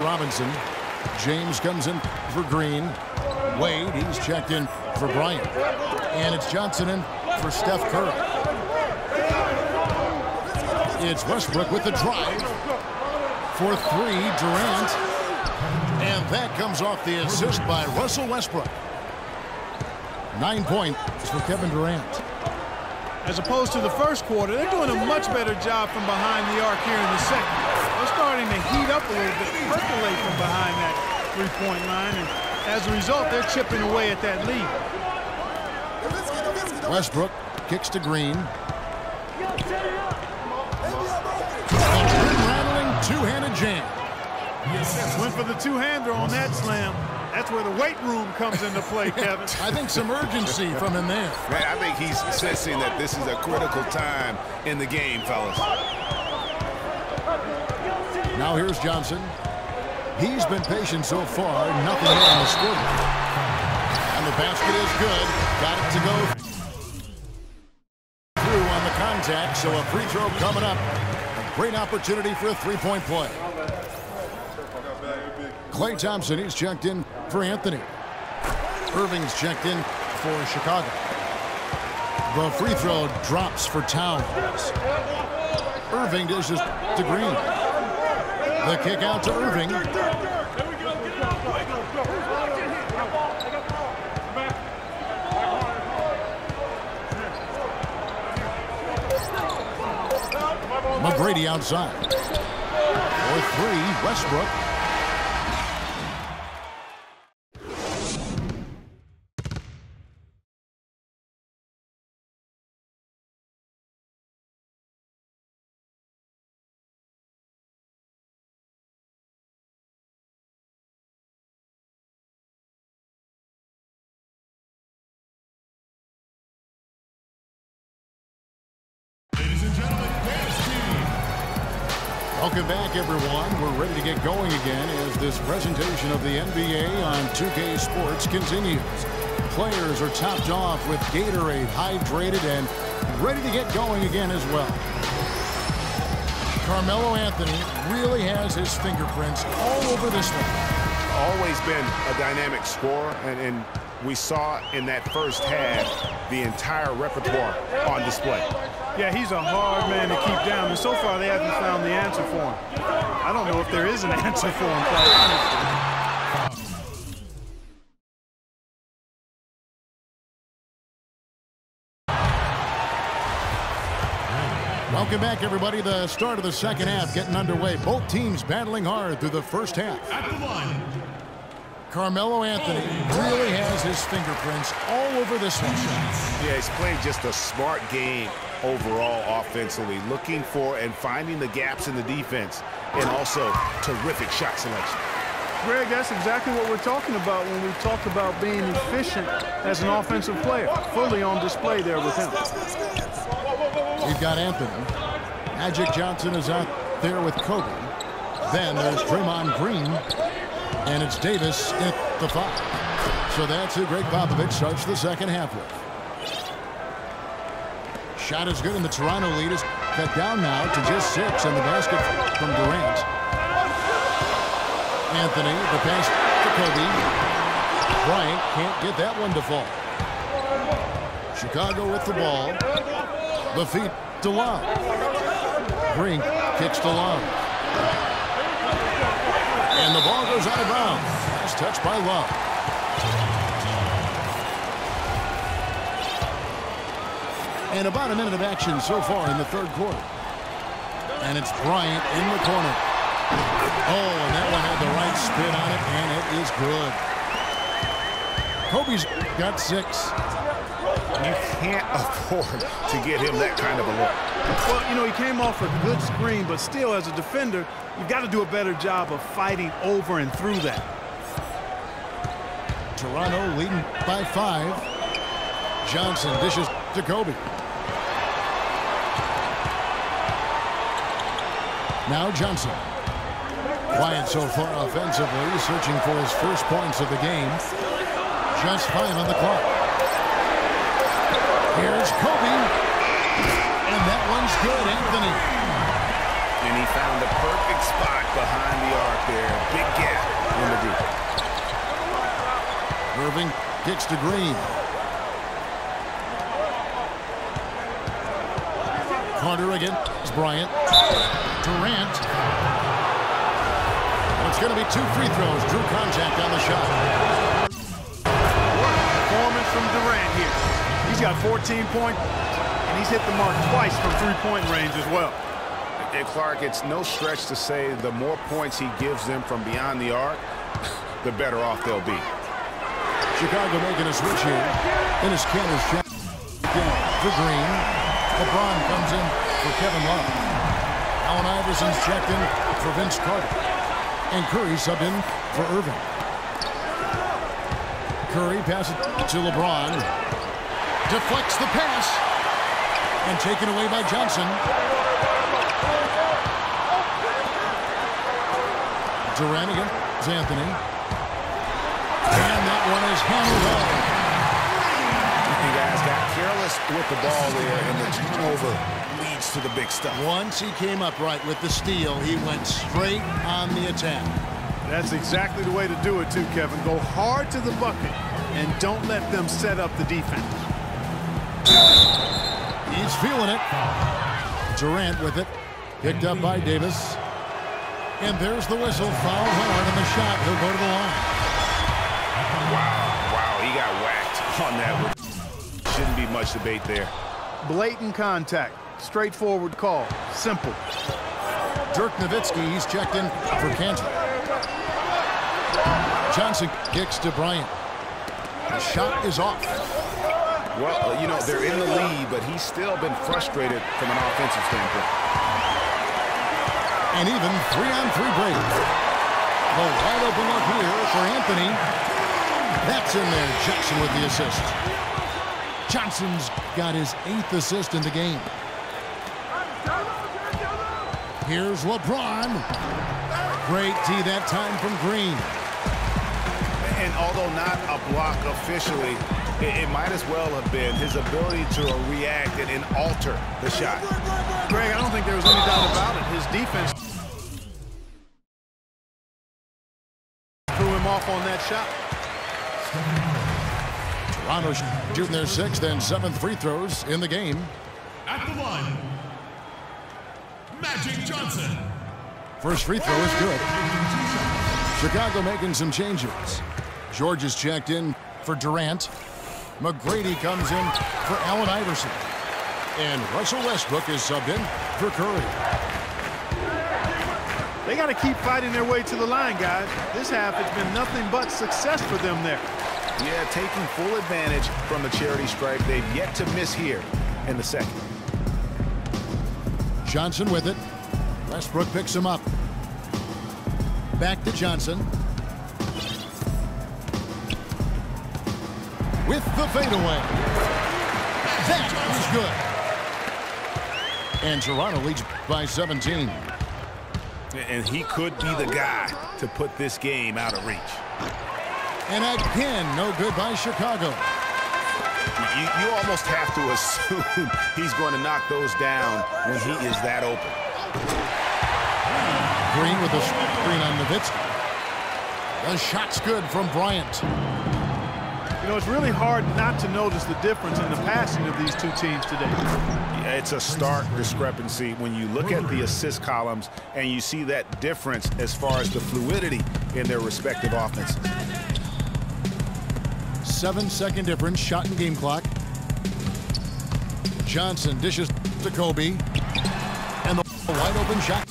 Robinson. James comes in for Green. Wade, he's checked in for Bryant. And it's Johnson in for Steph Curry. It's Westbrook with the drive. For three, Durant. And that comes off the assist by Russell Westbrook. 9 points for Kevin Durant. As opposed to the first quarter, they're doing a much better job from behind the arc here in the second. They're starting to heat up a little bit, percolate from behind that three-point line, and as a result, they're chipping away at that lead. Westbrook kicks to Green. Rattling two-handed jam. Went for the two-hander on that slam. That's where the weight room comes into play, Kevin. I think some urgency from him there. Man, I think he's sensing that this is a critical time in the game, fellas. Now here's Johnson. He's been patient so far. Nothing more on the scoreboard. And the basket is good. Got it to go through on the contact. So a free throw coming up. A great opportunity for a three-point play. Klay Thompson, he's checked in for Anthony. Irving's checked in for Chicago. The free throw drops for Towns. Irving dishes to Green. The kick out to Irving. McGrady outside. For three, Westbrook. Welcome back, everyone. We're ready to get going again as this presentation of the NBA on 2K Sports continues. Players are topped off with Gatorade, hydrated, and ready to get going again as well. Carmelo Anthony really has his fingerprints all over this one. Always been a dynamic scorer, and we saw in that first half the entire repertoire on display. Yeah, he's a hard man to keep down, and so far they haven't found the answer for him. I don't know if there is an answer for him, quite honestly. Welcome back, everybody. The start of the second half getting underway. Both teams battling hard through the first half. At the line, Carmelo Anthony really has his fingerprints all over this one. Yeah, he's playing just a smart game overall offensively, looking for and finding the gaps in the defense, and also terrific shot selection. Greg, that's exactly what we're talking about when we talk about being efficient as an offensive player. Fully on display there with him. We've got Anthony. Magic Johnson is out there with Kobe. Then there's Draymond Green. And it's Davis at the 5. So that's who Greg Popovich starts the second half with. Shot is good, and the Toronto lead is cut down now to just 6, and the basket from Durant. Anthony, the pass to Kobe. Bryant can't get that one to fall. Chicago with the ball. The feet to Love. Green kicks to Love. And the ball goes out of bounds. Nice touch by Love. And about a minute of action so far in the third quarter. And it's Bryant in the corner. Oh, and that one had the right spin on it, and it is good. Kobe's got 6. You can't afford to get him that kind of a look. Well, you know, he came off a good screen, but still, as a defender, you've got to do a better job of fighting over and through that. Toronto leading by 5. Johnson dishes to Kobe. Now Johnson. Quiet so far offensively, searching for his first points of the game. Just 5 on the clock. Here's Kobe. And that one's good, Anthony. And he found the perfect spot behind the arc there. Big Irving kicks to Green. Carter against Bryant. Durant. It's going to be 2 free throws. Drew contact on the shot. Performance from Durant here. He's got 14 points, and he's hit the mark twice from three-point range as well. And Clark, it's no stretch to say the more points he gives them from beyond the arc, the better off they'll be. Chicago making a switch here. Dennis Kanter's shot for Green. LeBron comes in for Kevin Love. Allen Iverson's checked in for Vince Carter. And Curry subbed in for Irving. Curry passes to LeBron. Deflects the pass. And taken away by Johnson. Durant against Anthony. And that one is handled well. You guys got careless with the ball there, and the turnover leads to the big stuff. Once he came up right with the steal, he went straight on the attack. That's exactly the way to do it, too, Kevin. Go hard to the bucket and don't let them set up the defense. He's feeling it. Durant with it. Picked up by Davis. And there's the whistle. Foul hard on the shot. He'll go to the line. Wow, he got whacked on that. Shouldn't be much debate there. Blatant contact. Straightforward call. Simple. Dirk Nowitzki, he's checked in for Kanter. Johnson kicks to Bryant. The shot is off. Well, you know, they're in the lead, but he's still been frustrated from an offensive standpoint. And even 3-on-3 break. The wide open look here for Anthony. That's in there. Jackson with the assist. Johnson's got his 8th assist in the game. Here's LeBron. Great D that time from Green. And although not a block officially, it might as well have been his ability to react and alter the shot. Greg, I don't think there was any doubt about it. His defense threw him off on that shot. Toronto shooting their 6th and 7th free throws in the game. At the line, Magic Johnson. First free throw is good. Chicago making some changes. George is checked in for Durant. McGrady comes in for Allen Iverson. And Russell Westbrook is subbed in for Curry. They got to keep fighting their way to the line, guys. This half has been nothing but success for them there. Yeah, taking full advantage from the charity stripe. They've yet to miss here in the second. Johnson with it. Westbrook picks him up. Back to Johnson. With the fadeaway. That was good. And Toronto leads by 17. And he could be the guy to put this game out of reach. And again, no good by Chicago. You almost have to assume he's going to knock those down when he is that open. Green with the screen on Nowitzki. The shot's good from Bryant. You know, it's really hard not to notice the difference in the passing of these two teams today. Yeah, it's a stark discrepancy when you look at the assist columns and you see that difference as far as the fluidity in their respective offenses. 7-second difference, shot and game clock. Johnson dishes to Kobe. And the wide open shot.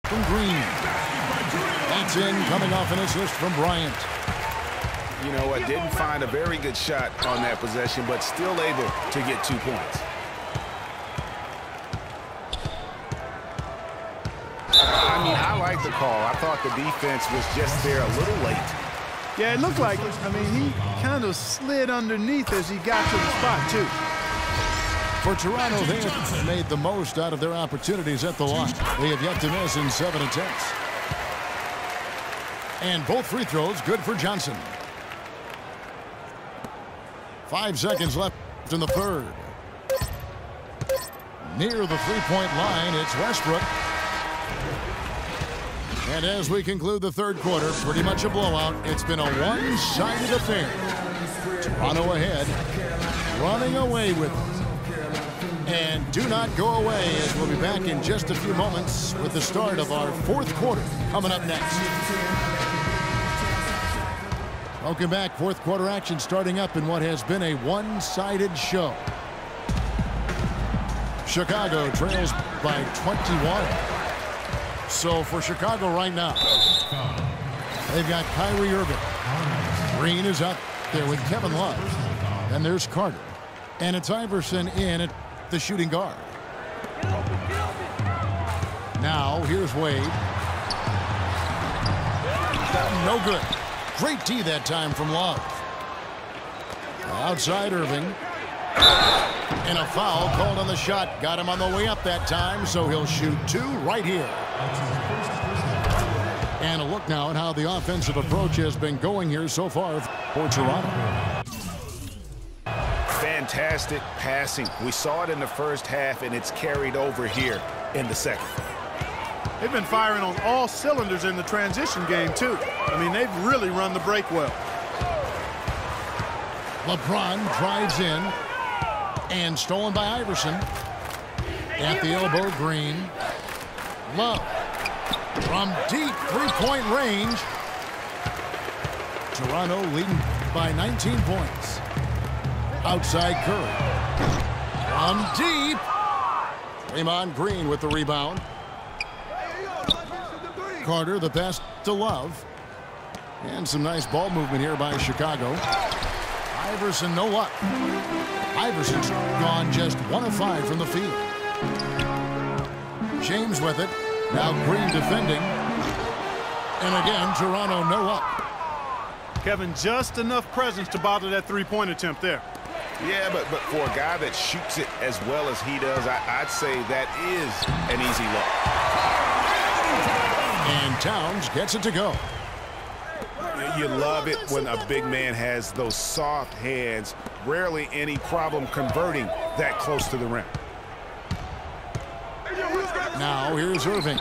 From Green. That's in, coming off an assist from Bryant. You know what, didn't find a very good shot on that possession, but still able to get 2 points. I mean, I like the call. I thought the defense was just there a little late. Yeah, it looked like it. I mean, he kind of slid underneath as he got to the spot, too. For Toronto, they have made the most out of their opportunities at the line. They have yet to miss in 7 attempts. And both free throws good for Johnson. 5 seconds left in the third. Near the three-point line, it's Westbrook. And as we conclude the third quarter, pretty much a blowout. It's been a one-sided affair. Toronto ahead, running away with it. And do not go away, as we'll be back in just a few moments with the start of our fourth quarter coming up next. Welcome back. Fourth quarter action starting up in what has been a one-sided show. Chicago trails by 21. So for Chicago right now, they've got Kyrie Irving. Green is up there with Kevin Love. And there's Carter. And it's Iverson in at the shooting guard. Now here's Wade. No good. Great D that time from Love. Outside Irving. And a foul called on the shot. Got him on the way up that time, so he'll shoot two right here. And a look now at how the offensive approach has been going here so far for Toronto. Fantastic passing. We saw it in the first half, and it's carried over here in the second. They've been firing on all cylinders in the transition game, too. I mean, they've really run the break well. LeBron drives in. And stolen by Iverson. At the elbow, Green. Love. From deep three-point range. Toronto leading by 19 points. Outside Curry. From deep. Draymond Green with the rebound. Carter, the pass to Love. And some nice ball movement here by Chicago. Iverson, no luck. Iverson's gone just 1 of 5 from the field. James with it. Now Green defending. And again, Toronto no up. Kevin, just enough presence to bother that three-point attempt there. Yeah, but for a guy that shoots it as well as he does, I'd say that is an easy look. And Towns gets it to go. You love it when a big man has those soft hands. Rarely any problem converting that close to the rim. Now here's Irving.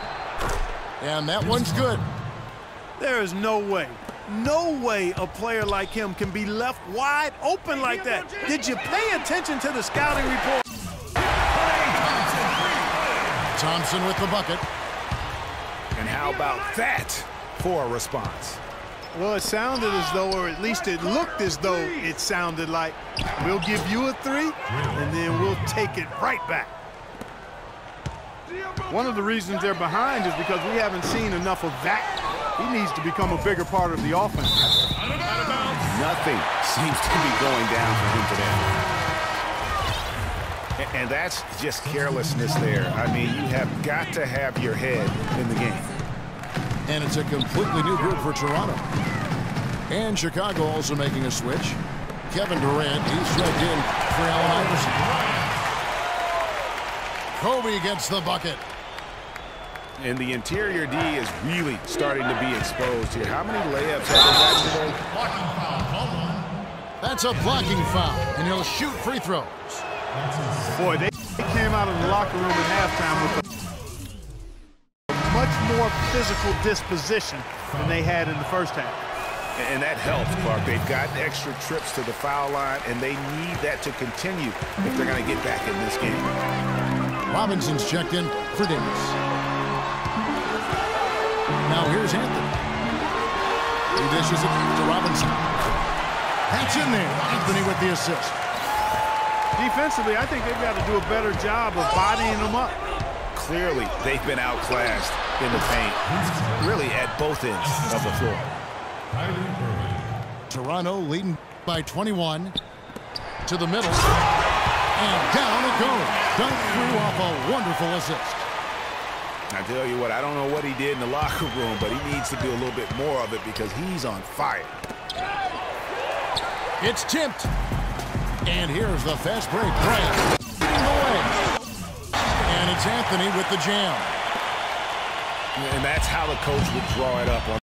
And that one's good. There is no way a player like him can be left wide open like that. Did you pay attention to the scouting report? Thompson with the bucket. And how about that for a response? Well, it sounded as though, or at least it looked as though it sounded like, we'll give you a three, and then we'll take it right back. One of the reasons they're behind is because we haven't seen enough of that. He needs to become a bigger part of the offense. Nothing seems to be going down for him today. And that's just carelessness there. I mean, you have got to have your head in the game. And it's a completely new group for Toronto. And Chicago also making a switch. Kevin Durant, he's checked in for Allen Iverson. Kobe gets the bucket. And the interior D is really starting to be exposed here. How many layups have they got today? That's a blocking foul, and he'll shoot free throws. Boy, they came out of the locker room at halftime with a much more physical disposition than they had in the first half. And that helps, Clark. They've got extra trips to the foul line, and they need that to continue if they're going to get back in this game. Robinson's checked in for Davis. Now here's Anthony. He dishes it to Robinson. That's in there. Anthony with the assist. Defensively, I think they've got to do a better job of bodying them up. Clearly, they've been outclassed in the paint, really at both ends of the floor. Toronto leading by 21 to the middle. And down it goes. Dunk threw off a wonderful assist. I tell you what, I don't know what he did in the locker room, but he needs to do a little bit more of it because he's on fire. It's tipped. And here's the fast break. Bryant leading the way. And it's Anthony with the jam. And that's how the coach would draw it up on